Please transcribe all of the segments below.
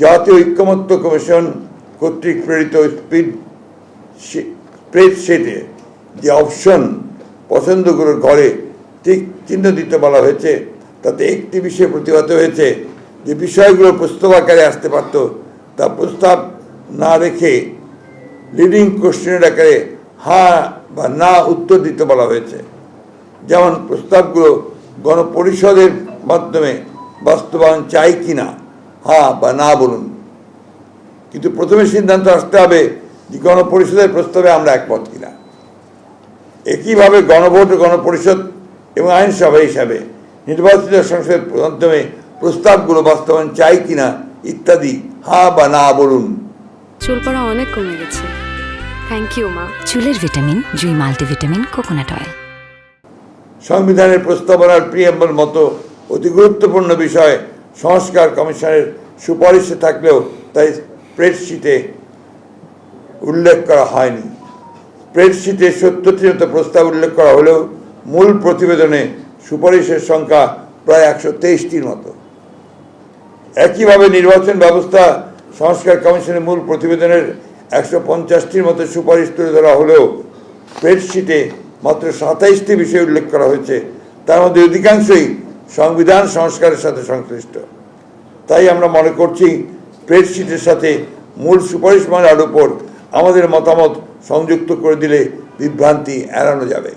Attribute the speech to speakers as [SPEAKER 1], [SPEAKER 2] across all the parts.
[SPEAKER 1] জাতীয় ঐকমত্য কমিশন কর্তৃক প্রেরিত স্প্রেডশিটে যে অপশন পছন্দগুলোর ঘরে ঠিক চিহ্ন দিতে বলা হয়েছে, তাতে একটি বিষয় প্রতিহত হয়েছে যে বিষয়গুলো প্রস্তাব আকারে আসতে পারত তা প্রস্তাব না রেখে লিডিং কোশ্চেনের আকারে হ্যাঁ বা না উত্তর দিতে বলা হয়েছে। যেমন প্রস্তাবগুলো গণপরিষদের মাধ্যমে বাস্তবায়ন চাই কিনা হ্যাঁ বা না বলুন, কিন্তু প্রথমে সিদ্ধান্ত আসতে হবে যে গণপরিষদের প্রস্তাবে আমরা একমত কিনা। একইভাবে গণভোট ও গণপরিষদ এবং আইনসভা হিসাবে নির্বাচিত সংসদের মাধ্যমে প্রস্তাবগুলো বাস্তবায়ন চাই কিনা ইত্যাদি হ্যাঁ বা না বলুন।
[SPEAKER 2] চুল পড়া অনেক কমে গেছে, থ্যাংক ইউ মা।
[SPEAKER 3] চুলের ভিটামিন জুই মাল্টিভিটামিন কোকোনাট অয়েল।
[SPEAKER 1] সংবিধানের প্রস্তাবনার প্রিয়াম্বল মতো অতি গুরুত্বপূর্ণ বিষয় সংস্কার কমিশনের সুপারিশে থাকলেও তাই স্প্রেডশিটে উল্লেখ করা হয়নি। স্প্রেডশিটে 70টির মতো প্রস্তাব উল্লেখ করা হলেও মূল প্রতিবেদনে সুপারিশের সংখ্যা প্রায় 123টির মতো। একইভাবে নির্বাচন ব্যবস্থা সংস্কার কমিশনের মূল প্রতিবেদনের 150টির মতো সুপারিশ তুলে ধরা হলেও স্প্রেডশিটে মাত্র 27টি বিষয় উল্লেখ করা হয়েছে, তার মধ্যে অধিকাংশই সংবিধান সংস্কারের সাথে সংশ্লিষ্ট। তাই আমরা মনে করছি স্প্রেডশিটের সাথে মূল সুপারিশমালার উপর আমাদের মতামত সংযুক্ত করে দিলে বিভ্রান্তি এড়ানো যাবে।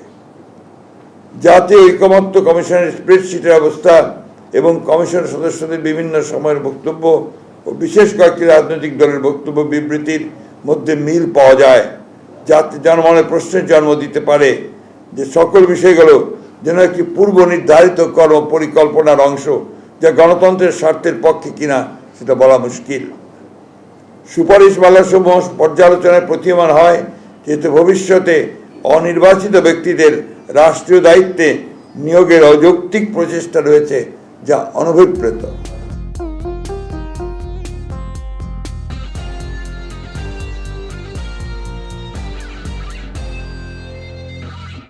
[SPEAKER 1] জাতীয় ঐকমত্য কমিশনের স্প্রেডশিটের অবস্থা এবং কমিশনের সদস্যদের বিভিন্ন সময়ের বক্তব্য ও বিশেষ কয়েকটি রাজনৈতিক দলের বক্তব্য বিবৃতির মধ্যে মিল পাওয়া যায়, যাতে জনমনে প্রশ্নের জন্ম দিতে পারে যে সকল বিষয়গুলো যেন একটি পূর্ব নির্ধারিত কর্ম পরিকল্পনার অংশ, যা গণতন্ত্রের স্বার্থের পক্ষে কিনা সেটা বলা মুশকিল। সুপারিশমালাসমূহ পর্যালোচনায় প্রতীয়মান হয় যেহেতু ভবিষ্যতে অনির্বাচিত ব্যক্তিদের রাষ্ট্রীয় দায়িত্বে নিয়োগের অযৌক্তিক প্রচেষ্টা রয়েছে, যা অনভিপ্রেত।